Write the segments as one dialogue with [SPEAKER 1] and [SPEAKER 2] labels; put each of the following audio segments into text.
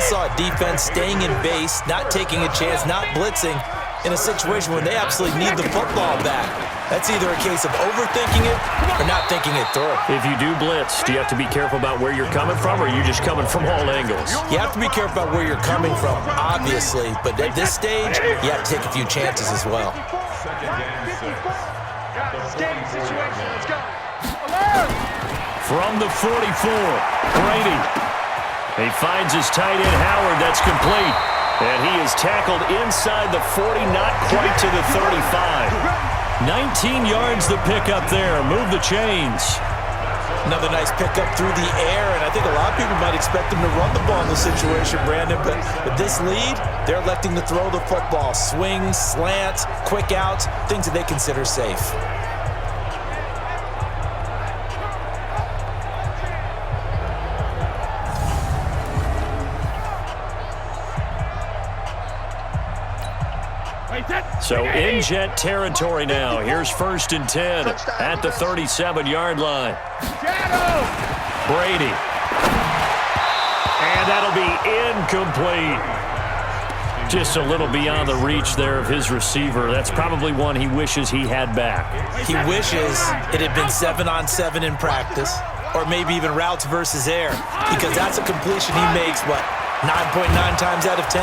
[SPEAKER 1] just saw a defense staying in base, not taking a chance, not blitzing in a situation where they absolutely need the football back. That's either a case of overthinking it or not thinking it through.
[SPEAKER 2] If you do blitz, do you have to be careful about where you're coming from, or are you just coming from all angles?
[SPEAKER 1] You have to be careful about where you're coming from, obviously, but at this stage, you have to take a few chances as well.
[SPEAKER 2] From the 44, Brady. He finds his tight end, Howard. That's complete. And he is tackled inside the 40, not quite to the 35. 19 yards the pickup there. Move the chains.
[SPEAKER 1] Another nice pickup through the air, and I think a lot of people might expect them to run the ball in this situation, Brandon, but with this lead, they're electing to throw the football. Swings, slants, quick outs, things that they consider safe.
[SPEAKER 2] So in Jet territory now. Here's 1st and 10 at the 37-yard line. Brady. And that'll be incomplete. Just a little beyond the reach there of his receiver. That's probably one he wishes he had back.
[SPEAKER 1] He wishes it had been 7-on-7 in practice, or maybe even routes versus air, because that's a completion he makes, what, 9.9 times out of 10?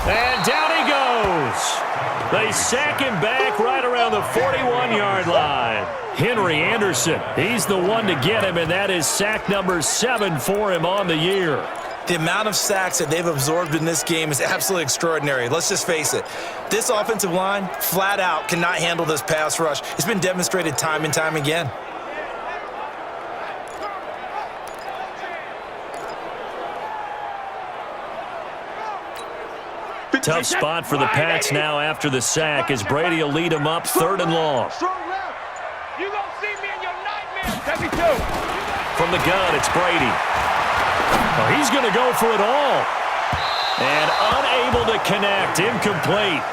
[SPEAKER 2] And down he goes. They sack him back right around the 41-yard line. Henry Anderson, he's the one to get him, and that is sack number 7 for him on the year.
[SPEAKER 1] The amount of sacks that they've absorbed in this game is absolutely extraordinary. Let's just face it. This offensive line, flat out, cannot handle this pass rush. It's been demonstrated time and time again.
[SPEAKER 2] Tough spot for the Pats now after the sack as Brady will lead them up 3rd and long.
[SPEAKER 3] You gonna see me in your nightmares.
[SPEAKER 2] From the gun, it's Brady. Oh, he's going to go for it all. And unable to connect, incomplete.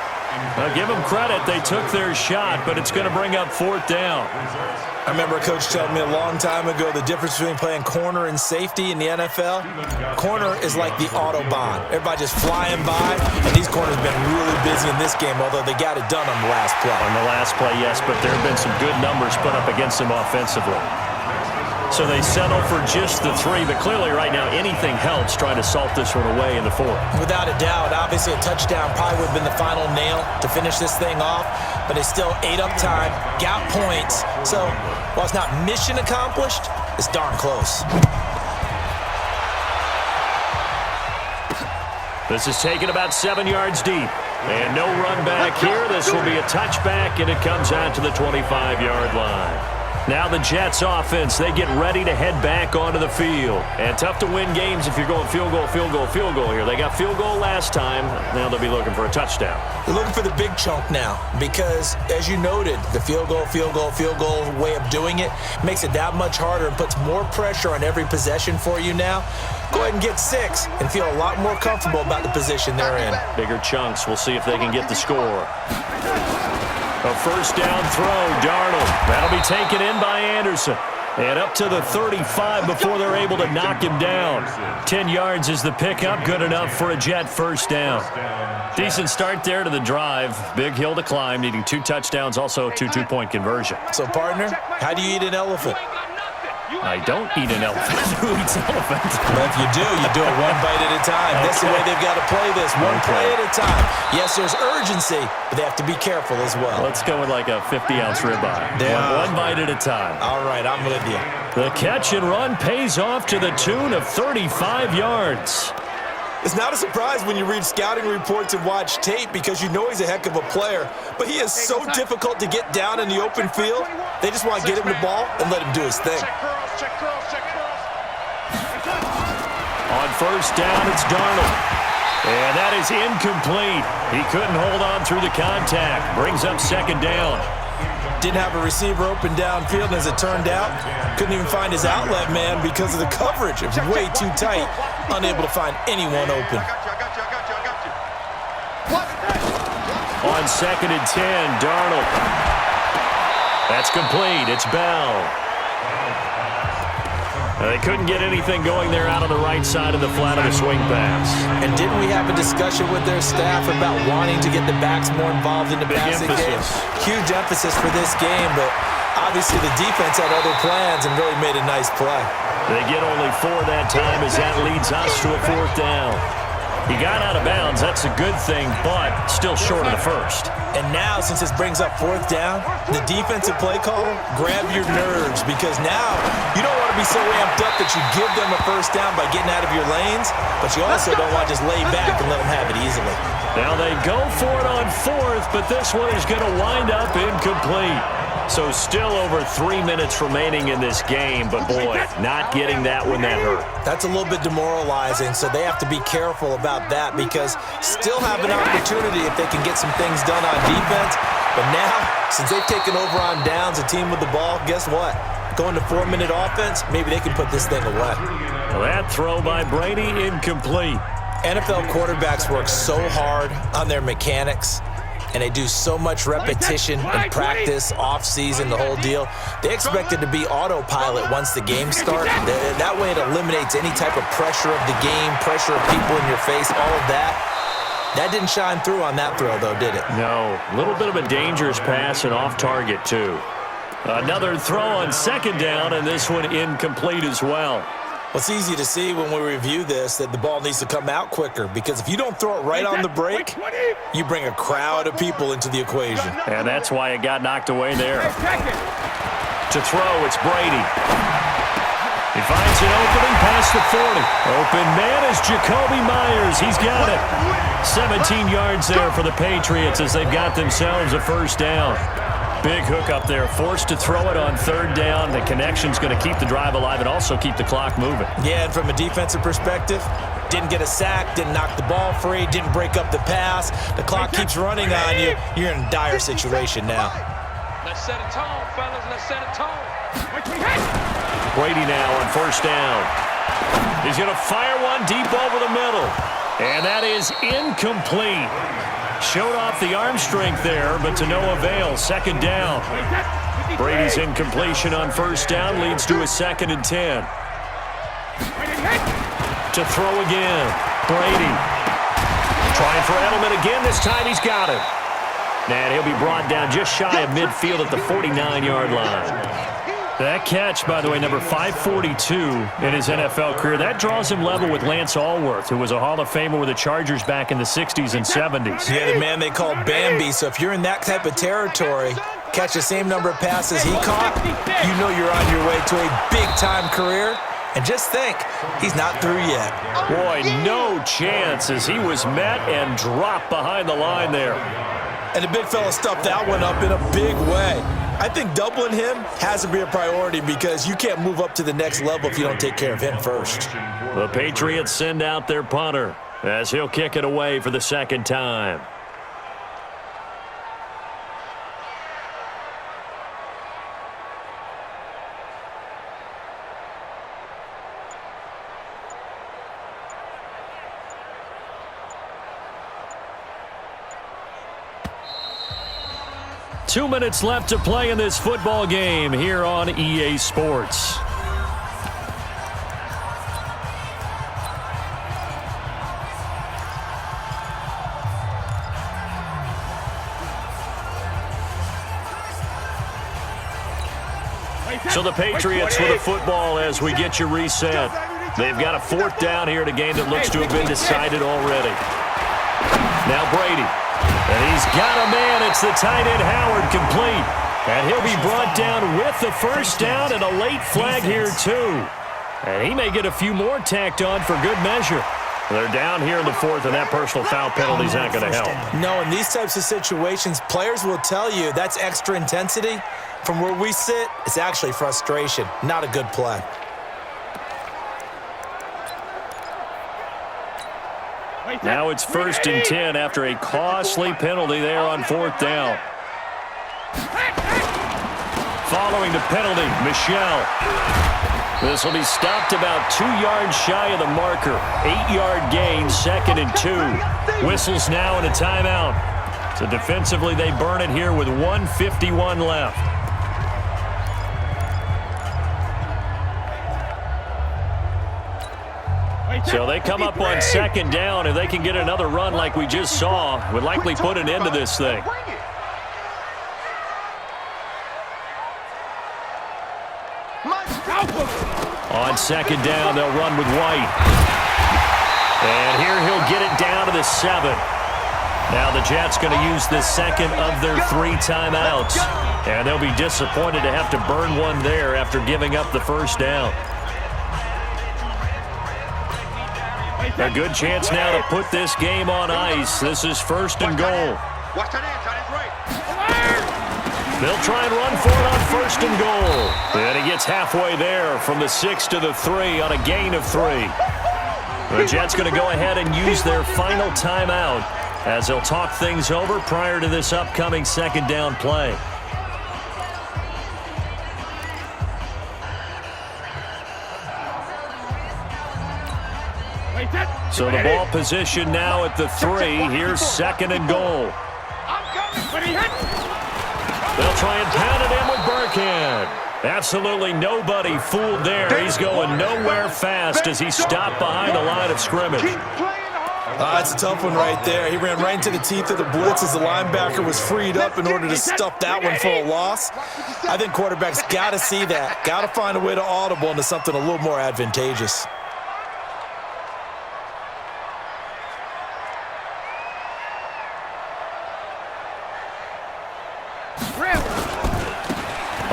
[SPEAKER 2] I'll give them credit. They took their shot, but it's going to bring up 4th down.
[SPEAKER 1] I remember a coach telling me a long time ago the difference between playing corner and safety in the NFL. Corner is like the Autobahn. Everybody just flying by, and these corners have been really busy in this game, although they got it done on the last play.
[SPEAKER 2] On the last play, yes, but there have been some good numbers put up against them offensively. So they settle for just the 3, but clearly right now anything helps trying to salt this one away in the 4th.
[SPEAKER 1] Without a doubt, obviously a touchdown probably would have been the final nail to finish this thing off, but it's still ate up time, got points. So while it's not mission accomplished, it's darn close.
[SPEAKER 2] This is taken about 7 yards deep. And no run back here. This will be a touchback, and it comes out to the 25-yard line. Now the Jets offense, they get ready to head back onto the field. And tough to win games if you're going field goal, field goal, field goal here. They got field goal last time. Now they'll be looking for a touchdown.
[SPEAKER 1] They're looking for the big chunk now because, as you noted, the field goal way of doing it makes it that much harder and puts more pressure on every possession for you now. Go ahead and get 6 and feel a lot more comfortable about the position they're in.
[SPEAKER 2] Bigger chunks. We'll see if they can get the score. A 1st down throw, Darnold. That'll be taken in by Anderson. And up to the 35 before they're able to knock him down. 10 yards is the pickup. Good enough for a Jet 1st down. Decent start there to the drive. Big hill to climb, needing 2 touchdowns, also a 2 two-point conversion.
[SPEAKER 1] So, partner, how do you eat an elephant?
[SPEAKER 2] I don't eat an elephant. Who eats elephant?
[SPEAKER 1] Well, if you do it one bite at a time. Okay. That's the way they've got to play this, one play at a time. Yes, there's urgency, but they have to be careful as well.
[SPEAKER 2] Let's go with like a 50-ounce ribeye. One bite at a time.
[SPEAKER 1] All right, I'm with you.
[SPEAKER 2] The catch and run pays off to the tune of 35 yards.
[SPEAKER 1] It's not a surprise when you read scouting reports and watch tape because you know he's a heck of a player, but he is so difficult to get down in the open field. They just want to get him the ball and let him do his thing.
[SPEAKER 2] On 1st down, it's Darnold. And that is incomplete. He couldn't hold on through the contact. Brings up 2nd down.
[SPEAKER 1] Didn't have a receiver open downfield, and as it turned out, couldn't even find his outlet man because of the coverage. It was way too tight, unable to find anyone open.
[SPEAKER 2] On 2nd and 10, Darnold. That's complete. It's Bell. They couldn't get anything going there out on the right side of the flat of the swing pass.
[SPEAKER 1] And didn't we have a discussion with their staff about wanting to get the backs more involved in the passing game? Huge emphasis for this game, but obviously the defense had other plans and really made a nice play.
[SPEAKER 2] They get only 4 that time as that leads us to a 4th down. He got out of bounds. That's a good thing, but still short of the first.
[SPEAKER 1] And now, since this brings up 4th down, the defensive play caller, grab your nerves, because now you don't want to be so amped up that you give them a first down by getting out of your lanes, but you also don't want to just lay back and let them have it easily.
[SPEAKER 2] Now they go for it on 4th, but this one is going to wind up incomplete. So still over 3 minutes remaining in this game, but boy, not getting that one that hurt.
[SPEAKER 1] That's a little bit demoralizing, so they have to be careful about that because still have an opportunity if they can get some things done on defense. But now, since they've taken over on downs, a team with the ball, guess what? Going to 4-minute offense, maybe they can put this thing away.
[SPEAKER 2] Well, that throw by Brady incomplete.
[SPEAKER 1] NFL quarterbacks work so hard on their mechanics, and they do so much repetition and practice, off-season, the whole deal. They expect it to be autopilot once the game starts. That way it eliminates any type of pressure of the game, pressure of people in your face, all of that. That didn't shine through on that throw, though, did it?
[SPEAKER 2] No. A little bit of a dangerous pass and off target, too. Another throw on 2nd down, and this one incomplete as well.
[SPEAKER 1] Well, it's easy to see when we review this that the ball needs to come out quicker because if you don't throw it right on the break, you bring a crowd of people into the equation.
[SPEAKER 2] And that's why it got knocked away there. To throw, it's Brady. He finds an opening past the 40. Open man is Jacoby Myers. He's got it. 17 yards there for the Patriots as they've got themselves a first down. Big hook up there, forced to throw it on 3rd down. The connection's going to keep the drive alive and also keep the clock moving.
[SPEAKER 1] Yeah, and from a defensive perspective, didn't get a sack, didn't knock the ball free, didn't break up the pass. The clock keeps running on you. You're in a dire situation now.
[SPEAKER 3] Let's set a tone, fellas. Let's set a tone.
[SPEAKER 2] Brady now on 1st down. He's going to fire one deep over the middle. And that is incomplete. Showed off the arm strength there, but to no avail. 2nd down. Brady's incompletion on 1st down leads to a 2nd and 10. To throw again. Brady. Trying for Edelman again. This time he's got it. And he'll be brought down just shy of midfield at the 49-yard line. That catch, by the way, number 542 in his NFL career. That draws him level with Lance Allworth, who was a Hall of Famer with the Chargers back in the 60s and 70s.
[SPEAKER 1] Yeah, the man they called Bambi. So if you're in that type of territory, catch the same number of passes he caught, you know you're on your way to a big-time career. And just think, he's not through yet.
[SPEAKER 2] Boy, no chance as he was met and dropped behind the line there.
[SPEAKER 1] And the big fella stuffed that one up in a big way. I think doubling him has to be a priority because you can't move up to the next level if you don't take care of him first.
[SPEAKER 2] The Patriots send out their punter as he'll kick it away for the 2nd time. Two minutes left to play in this football game here on EA Sports. So the Patriots with a football as we get you reset. They've got a 4th down here in a game that looks to have been decided already. Now Brady. And he's got a man. It's the tight end Howard complete. And he'll be brought down with the first down and a late flag here too. And he may get a few more tacked on for good measure. They're down here in the 4th, and that personal foul penalty is not going to help.
[SPEAKER 1] No, in these types of situations, players will tell you that's extra intensity. From where we sit, it's actually frustration, not a good play.
[SPEAKER 2] Now it's 1st and 10 after a costly penalty there on 4th down. Following the penalty, Michel. This will be stopped about 2 yards shy of the marker. 8-yard gain, 2nd and 2. Whistles now and a timeout. So defensively, they burn it here with 1:51 left. So they come up on second down. If they can get another run like we just saw, would likely put an end to this thing. On second down, they'll run with White. And here he'll get it down to the 7. Now the Jets going to use the second of their 3 timeouts. And they'll be disappointed to have to burn one there after giving up the first down. A good chance now to put this game on ice. This is 1st and goal. They'll try and run for it on 1st and goal. And he gets halfway there from the 6 to the 3 on a gain of 3. The Jets going to go ahead and use their final timeout as they'll talk things over prior to this upcoming second down play. So the ball position now at the 3. Here's 2nd and goal. They'll try and pound it in with Burkhead. Absolutely nobody fooled there. He's going nowhere fast as he stopped behind the line of scrimmage.
[SPEAKER 1] That's a tough one right there. He ran right into the teeth of the blitz as the linebacker was freed up in order to stuff that one for a loss. I think quarterbacks got to see that. Got to find a way to audible into something a little more advantageous.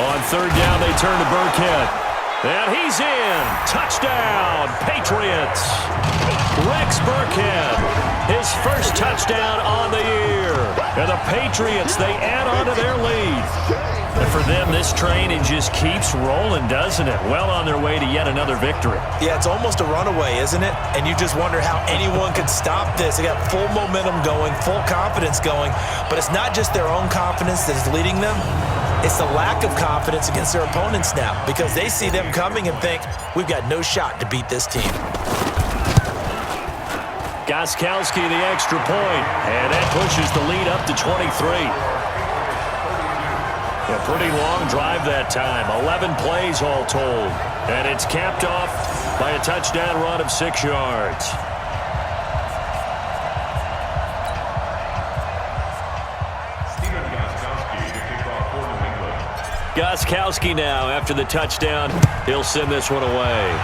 [SPEAKER 2] On 3rd down, they turn to Burkhead. And he's in. Touchdown, Patriots. Rex Burkhead, his first touchdown on the year. And the Patriots, they add on to their lead. And for them, this train, it just keeps rolling, doesn't it? Well on their way to yet another victory.
[SPEAKER 1] Yeah, it's almost a runaway, isn't it? And you just wonder how anyone could stop this. They got full momentum going, full confidence going. But it's not just their own confidence that is leading them. It's the lack of confidence against their opponents now because they see them coming and think, we've got no shot to beat this team.
[SPEAKER 2] Gostkowski the extra point, and that pushes the lead up to 23. A pretty long drive that time, 11 plays all told. And it's capped off by a touchdown run of 6 yards. Gostkowski now, after the touchdown, he'll send this one away.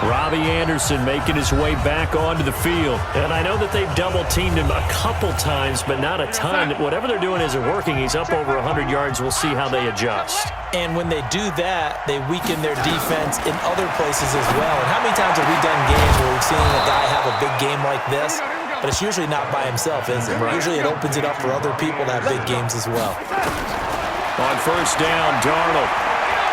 [SPEAKER 2] Robbie Anderson making his way back onto the field. And I know that they've double-teamed him a couple times, but not a ton. Whatever they're doing isn't working. He's up over 100 yards. We'll see how they adjust.
[SPEAKER 1] And when they do that, they weaken their defense in other places as well. And how many times have we done games where we've seen a guy have a big game like this? But it's usually not by himself, is it? Right. Usually it opens it up for other people to have big games as well.
[SPEAKER 2] On 1st down, Darnold.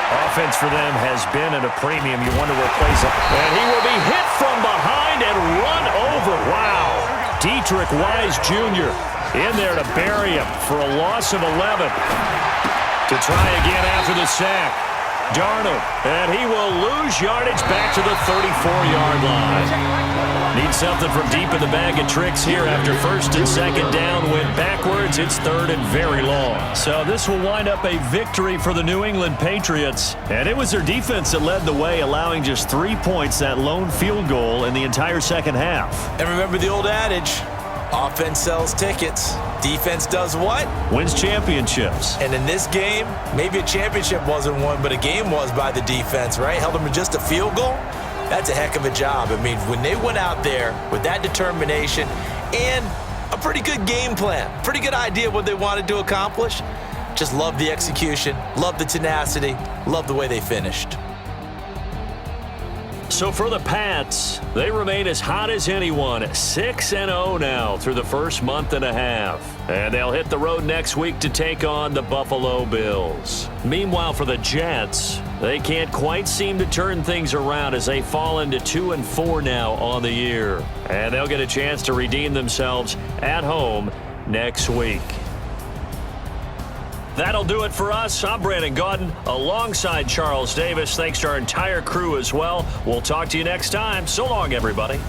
[SPEAKER 2] Offense for them has been at a premium. You wonder where it plays up. And he will be hit from behind and run over. Wow. Dietrich Wise Jr. in there to bury him for a loss of 11. To try again after the sack. Darnold, and he will lose yardage back to the 34-yard line. Need something from deep in the bag of tricks here after 1st and 2nd down. Went backwards. It's 3rd and very long. So this will wind up a victory for the New England Patriots. And it was their defense that led the way, allowing just 3 points, that lone field goal in the entire second half.
[SPEAKER 1] And remember the old adage, offense sells tickets. Defense does what?
[SPEAKER 2] Wins championships.
[SPEAKER 1] And in this game, maybe a championship wasn't won, but a game was by the defense, right? Held them to just a field goal. That's a heck of a job. I mean, when they went out there with that determination and a pretty good game plan, pretty good idea of what they wanted to accomplish, just love the execution, love the tenacity, love the way they finished.
[SPEAKER 2] So for the Pats, they remain as hot as anyone, 6-0 now through the first month and a half. And they'll hit the road next week to take on the Buffalo Bills. Meanwhile, for the Jets, they can't quite seem to turn things around as they fall into 2-4 now on the year. And they'll get a chance to redeem themselves at home next week. That'll do it for us. I'm Brandon Gaudin alongside Charles Davis. Thanks to our entire crew as well. We'll talk to you next time. So long, everybody.